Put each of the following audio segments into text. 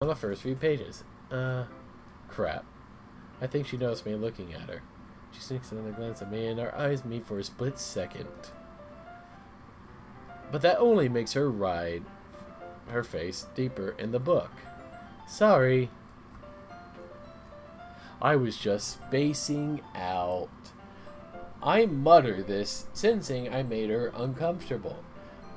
On the first few pages. Crap. I think she noticed me looking at her. She sneaks another glance at me and our eyes meet for a split second. But that only makes her ride her face deeper in the book. Sorry. I was just spacing out. I mutter this, sensing I made her uncomfortable.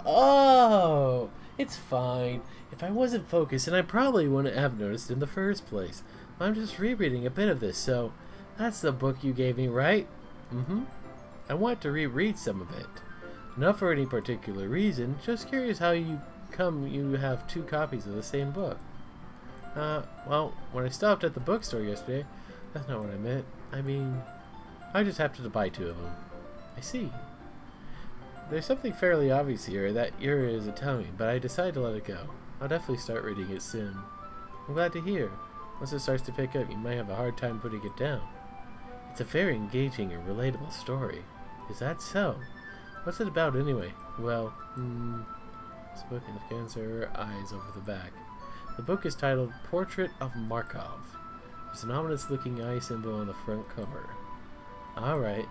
Oh, it's fine. If I wasn't focused, and I probably wouldn't have noticed in the first place. I'm just rereading a bit of this, so that's the book you gave me, right? Mm-hmm. I want to reread some of it. Not for any particular reason, just curious how you have two copies of the same book. Well, when I stopped at the bookstore yesterday, that's not what I meant. I mean, I just happened to buy two of them. I see. There's something fairly obvious here that Yuri is telling me, but I decided to let it go. I'll definitely start reading it soon. I'm glad to hear. Once it starts to pick up, you might have a hard time putting it down. It's a very engaging and relatable story. Is that so? What's it about anyway? Well, this book scans her eyes over the back. The book is titled Portrait of Markov. There's an ominous-looking eye symbol on the front cover. Alright,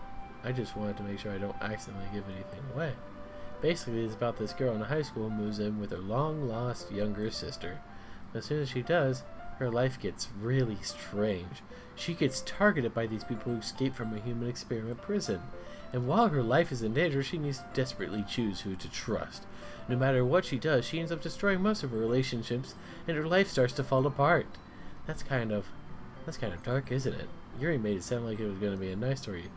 I just wanted to make sure I don't accidentally give anything away. Basically, it's about this girl in high school who moves in with her long-lost younger sister. As soon as she does, her life gets really strange. She gets targeted by these people who escape from a human experiment prison. And while her life is in danger, she needs to desperately choose who to trust. No matter what she does, she ends up destroying most of her relationships, and her life starts to fall apart. That's kind of dark, isn't it? Yuri made it sound like it was going to be a nice story.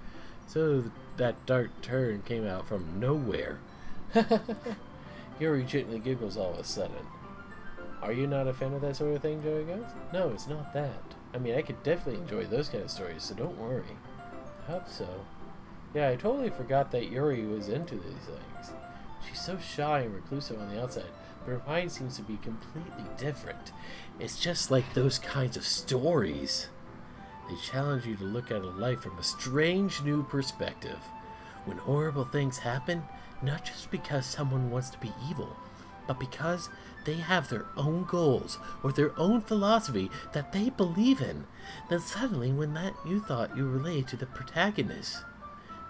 So that dark turn came out from nowhere. Yuri gently giggles all of a sudden. Are you not a fan of that sort of thing, Joey goes? No, it's not that. I mean, I could definitely enjoy those kind of stories, so don't worry. I hope so. Yeah, I totally forgot that Yuri was into these things. She's so shy and reclusive on the outside, but her mind seems to be completely different. It's just like those kinds of stories. They challenge you to look at a life from a strange new perspective. When horrible things happen, not just because someone wants to be evil, but because they have their own goals or their own philosophy that they believe in, then suddenly when that you thought you related to the protagonist,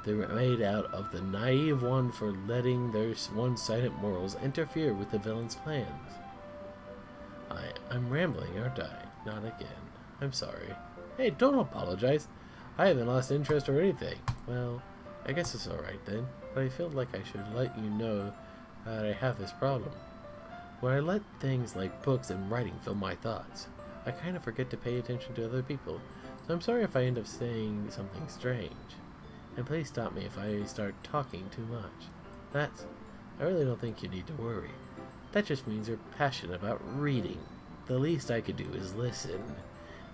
they were made out of the naive one for letting their one-sided morals interfere with the villain's plans. I'm rambling, aren't I? Not again. I'm sorry. Hey, don't apologize. I haven't lost interest or anything. Well, I guess it's alright then, but I feel like I should let you know that I have this problem. When I let things like books and writing fill my thoughts, I kind of forget to pay attention to other people, so I'm sorry if I end up saying something strange. And please stop me if I start talking too much. I really don't think you need to worry. That just means you're passionate about reading. The least I could do is listen.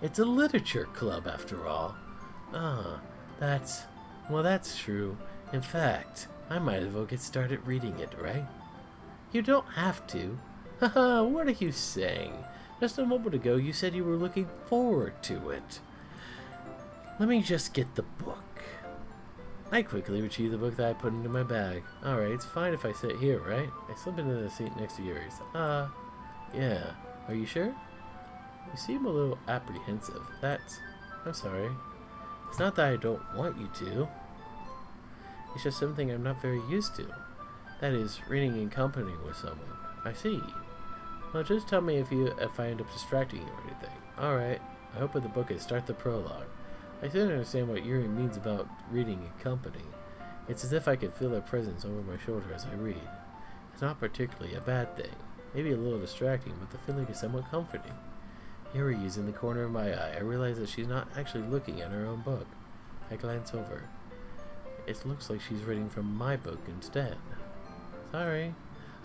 It's a literature club after all. That's true. In fact, I might as well get started reading it, right? You don't have to. Haha, what are you saying? Just a moment ago you said you were looking forward to it. Let me just get the book. I quickly retrieve the book that I put into my bag. Alright, it's fine if I sit here, right? I slip into the seat next to Yuri's. Yeah. Are you sure? You seem a little apprehensive. I'm sorry. It's not that I don't want you to. It's just something I'm not very used to. That is, reading in company with someone. I see. Well, just tell me if I end up distracting you or anything. Alright. I open the book and start the prologue. I still don't understand what Yuri means about reading in company. It's as if I could feel their presence over my shoulder as I read. It's not particularly a bad thing. Maybe a little distracting, but the feeling is somewhat comforting. Yuri is in the corner of my eye. I realize that she's not actually looking at her own book. I glance over. It looks like she's reading from my book instead. Sorry.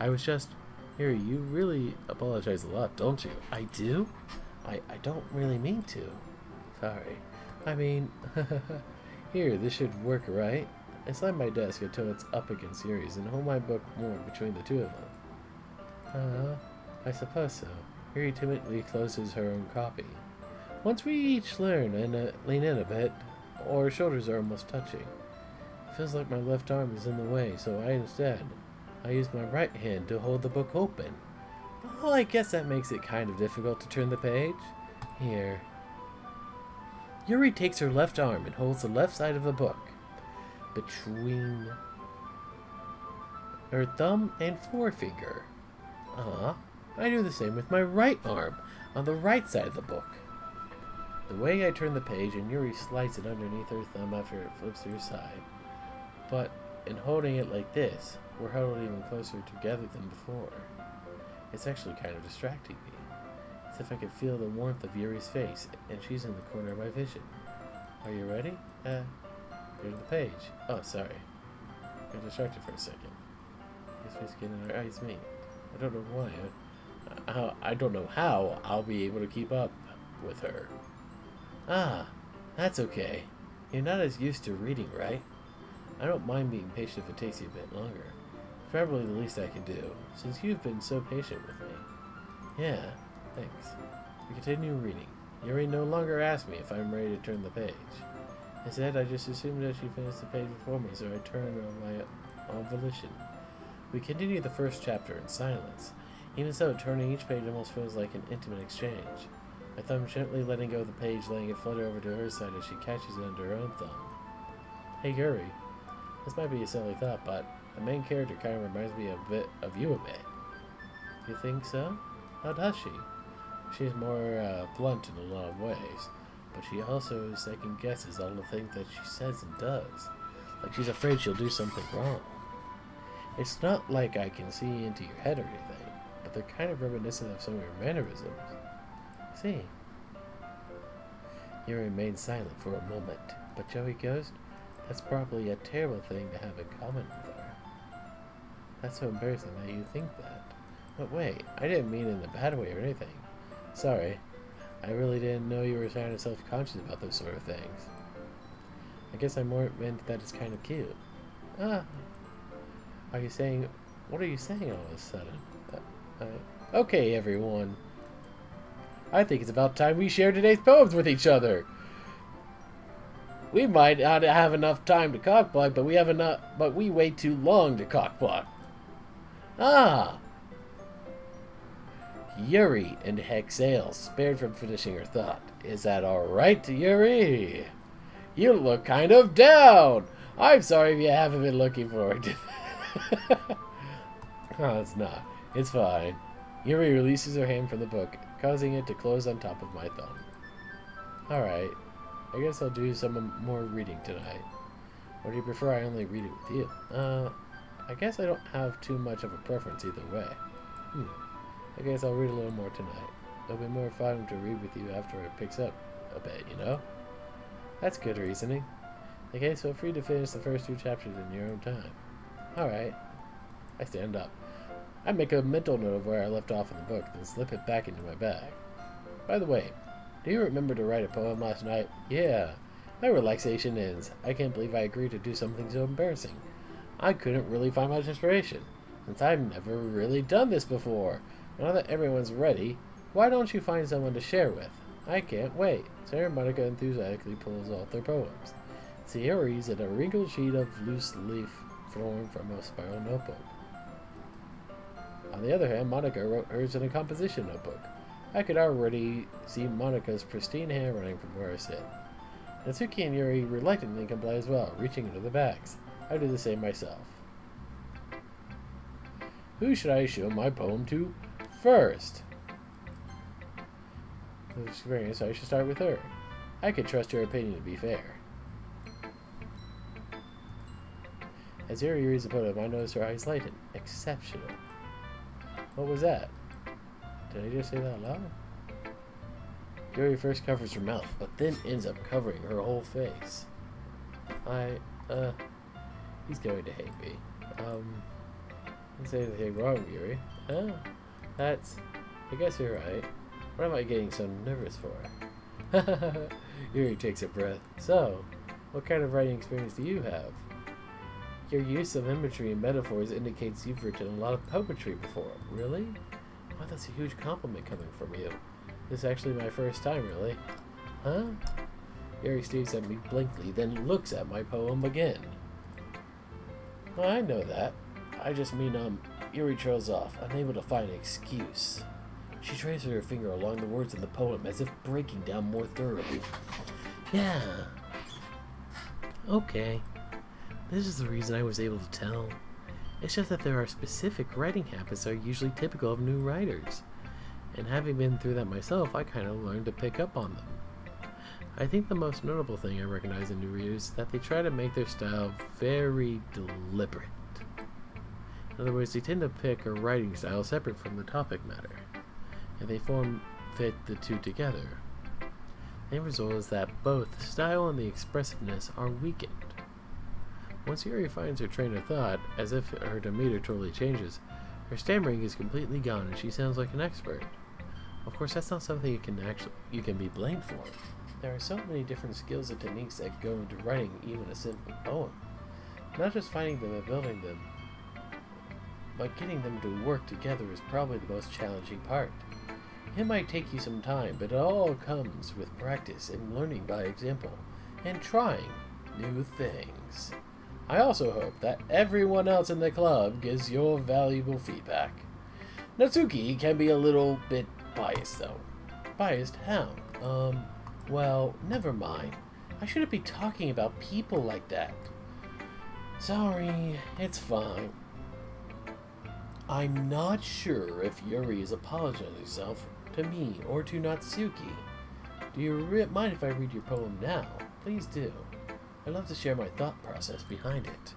Yuri, you really apologize a lot, don't you? I do? I don't really mean to. Sorry. I mean, here, this should work, right? I slam my desk until it's up against Yuri's and hold my book more between the two of them. I suppose so. Yuri timidly closes her own copy. Once we each lean in a bit, our shoulders are almost touching. It feels like my left arm is in the way, so I use my right hand to hold the book open. Well, I guess that makes it kind of difficult to turn the page. Here. Yuri takes her left arm and holds the left side of the book between her thumb and forefinger. I do the same with my right arm on the right side of the book. The way I turn the page, and Yuri slides it underneath her thumb after it flips to her side. But in holding it like this, we're huddled even closer together than before. It's actually kind of distracting me. As if I could feel the warmth of Yuri's face, and she's in the corner of my vision. Are you ready? Here's the page. Oh, sorry. Got distracted for a second. His face getting in her eyes meet. I don't know why. I don't know how I'll be able to keep up with her. Ah, that's okay. You're not as used to reading, right? I don't mind being patient if it takes you a bit longer. It's probably the least I can do, since you've been so patient with me. Yeah, thanks. We continue reading. Yuri no longer asks me if I'm ready to turn the page. Instead, I just assumed that she finished the page before me, so I turned on my own volition. We continue the first chapter in silence. Even so, turning each page almost feels like an intimate exchange. My thumb gently letting go of the page, letting it flutter over to her side as she catches it under her own thumb. Hey Yuri, this might be a silly thought, but the main character kind of reminds me a bit of you a bit. You think so? How does she? She's more blunt in a lot of ways, but she also second guesses all the things that she says and does. Like she's afraid she'll do something wrong. It's not like I can see into your head or anything, but they're kind of reminiscent of some of your mannerisms. See? You remain silent for a moment, but Joey Ghost, that's probably a terrible thing to have in common with her. That's so embarrassing that you think that. But wait, I didn't mean it in a bad way or anything. Sorry, I really didn't know you were kind of self-conscious about those sort of things. I guess I more meant that it's kind of cute. What are you saying all of a sudden? Okay, everyone. I think it's about time we share today's poems with each other. We might not have enough time to cockblock, but we wait too long to cockblock. Yuri and Hexale, spared from finishing her thought. Is that alright, Yuri? You look kind of down. I'm sorry if you haven't been looking forward to it's not. It's fine. Yuri releases her hand from the book, causing it to close on top of my thumb. Alright. I guess I'll do some more reading tonight. Or do you prefer I only read it with you? I guess I don't have too much of a preference either way. I guess I'll read a little more tonight. It'll be more fun to read with you after it picks up a bit, you know? That's good reasoning. Okay, so feel free to finish the first 2 chapters in your own time. Alright. I stand up. I make a mental note of where I left off in the book, then slip it back into my bag. By the way, do you remember to write a poem last night? Yeah. My relaxation ends. I can't believe I agreed to do something so embarrassing. I couldn't really find much inspiration, since I've never really done this before. Now that everyone's ready, why don't you find someone to share with? I can't wait. Sarah and Monica enthusiastically pulls off their poems. Sierra reads in a wrinkled sheet of loose leaf formed from a spiral notebook. On the other hand, Monica wrote hers in a composition notebook. I could already see Monica's pristine handwriting from where I sit. Natsuki and Yuri reluctantly comply as well, reaching into the bags. I do the same myself. Who should I show my poem to first? The experience, I should start with her. I could trust her opinion to be fair. As Yuri reads the poem, I notice her eyes lighten. Exceptional. What was that? Did I just say that loud? Yuri first covers her mouth, but then ends up covering her whole face. He's going to hate me. Didn't say anything wrong, Yuri. I guess you're right. What am I getting so nervous for? Yuri takes a breath. So, what kind of writing experience do you have? Your use of imagery and metaphors indicates you've written a lot of poetry before. Really? Wow, that's a huge compliment coming from you. This is actually my first time, really. Huh? Yuri stares at me blankly, then looks at my poem again. Well, I know that. I just mean, Yuri trails off, unable to find an excuse. She traces her finger along the words in the poem as if breaking down more thoroughly. Yeah. Okay. This is the reason I was able to tell. It's just that there are specific writing habits that are usually typical of new writers. And having been through that myself, I kind of learned to pick up on them. I think the most notable thing I recognize in new readers is that they try to make their style very deliberate. In other words, they tend to pick a writing style separate from the topic matter, and they fit the two together. The end result is that both the style and the expressiveness are weakened. Once Yuri finds her train of thought, as if her demeanor totally changes, her stammering is completely gone and she sounds like an expert. Of course, that's not something you can be blamed for. There are so many different skills and techniques that go into writing even a simple poem. Not just finding them and building them, but getting them to work together is probably the most challenging part. It might take you some time, but it all comes with practice and learning by example, and trying new things. I also hope that everyone else in the club gives your valuable feedback. Natsuki can be a little bit biased though. Biased how? Well, never mind. I shouldn't be talking about people like that. Sorry, it's fine. I'm not sure if Yuri is apologizing herself to me or to Natsuki. Do you mind if I read your poem now? Please do. I'd love to share my thought process behind it.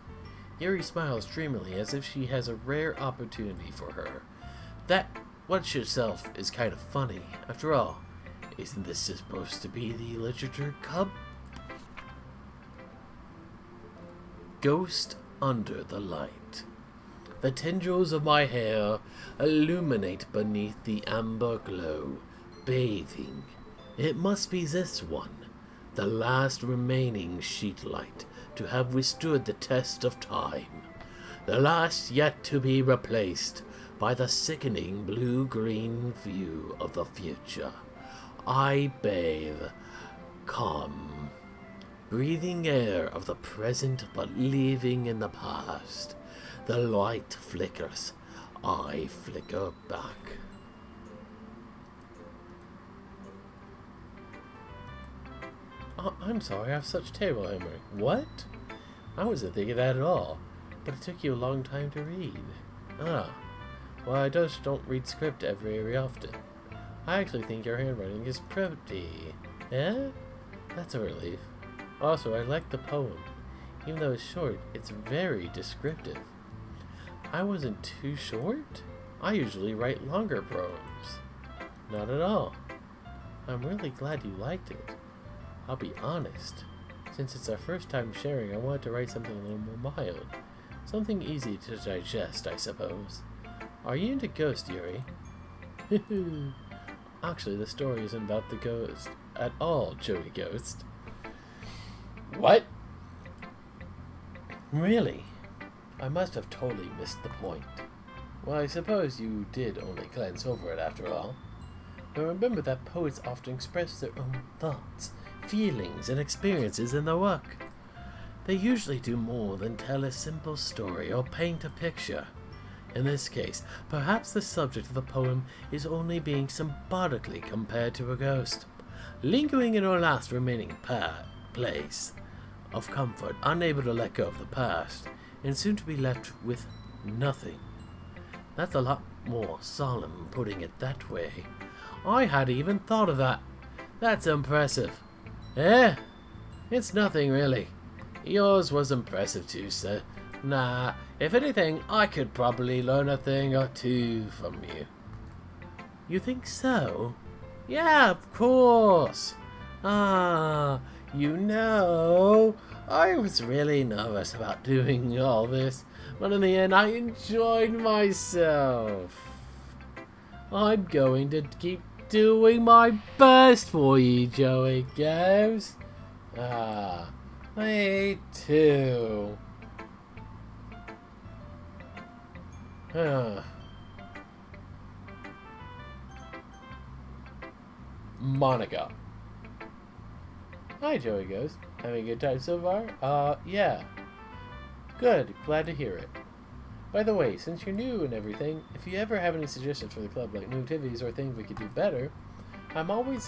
Yuri smiles dreamily as if she has a rare opportunity for her. That watch yourself is kind of funny. After all, isn't this supposed to be the literature club? Ghost under the light. The tendrils of my hair illuminate beneath the amber glow, bathing. It must be this one, the last remaining sheet light to have withstood the test of time, the last yet to be replaced by the sickening blue-green view of the future. I bathe, calm, breathing air of the present but living in the past. The light flickers. I flicker back. Oh, I'm sorry, I have such terrible memory. What? I wasn't thinking that at all. But it took you a long time to read. Ah. Well, I just don't read script very often. I actually think your handwriting is pretty. Eh? That's a relief. Also, I like the poem. Even though it's short, it's very descriptive. I wasn't too short? I usually write longer poems. Not at all. I'm really glad you liked it. I'll be honest. Since it's our first time sharing, I wanted to write something a little more mild. Something easy to digest, I suppose. Are you into ghosts, Yuri? Actually, the story isn't about the ghost at all, Joey Ghost. What? Really? I must have totally missed the point. Well, I suppose you did only glance over it after all. But remember that poets often express their own thoughts, feelings, and experiences in their work. They usually do more than tell a simple story or paint a picture. In this case, perhaps the subject of the poem is only being symbolically compared to a ghost, lingering in her last remaining place of comfort, unable to let go of the past, and soon to be left with nothing. That's a lot more solemn, putting it that way. I hadn't even thought of that. That's impressive. Eh? It's nothing, really. Yours was impressive too, sir. Nah, if anything, I could probably learn a thing or two from you. You think so? Yeah, of course. Ah, you know, I was really nervous about doing all this, but in the end I enjoyed myself. I'm going to keep doing my best for you, Joey Ghost. Ah, me too. Monica. Hi, Joey Ghost. Having a good time so far? Yeah. Good. Glad to hear it. By the way, since you're new and everything, if you ever have any suggestions for the club, like new activities or things we could do better, I'm always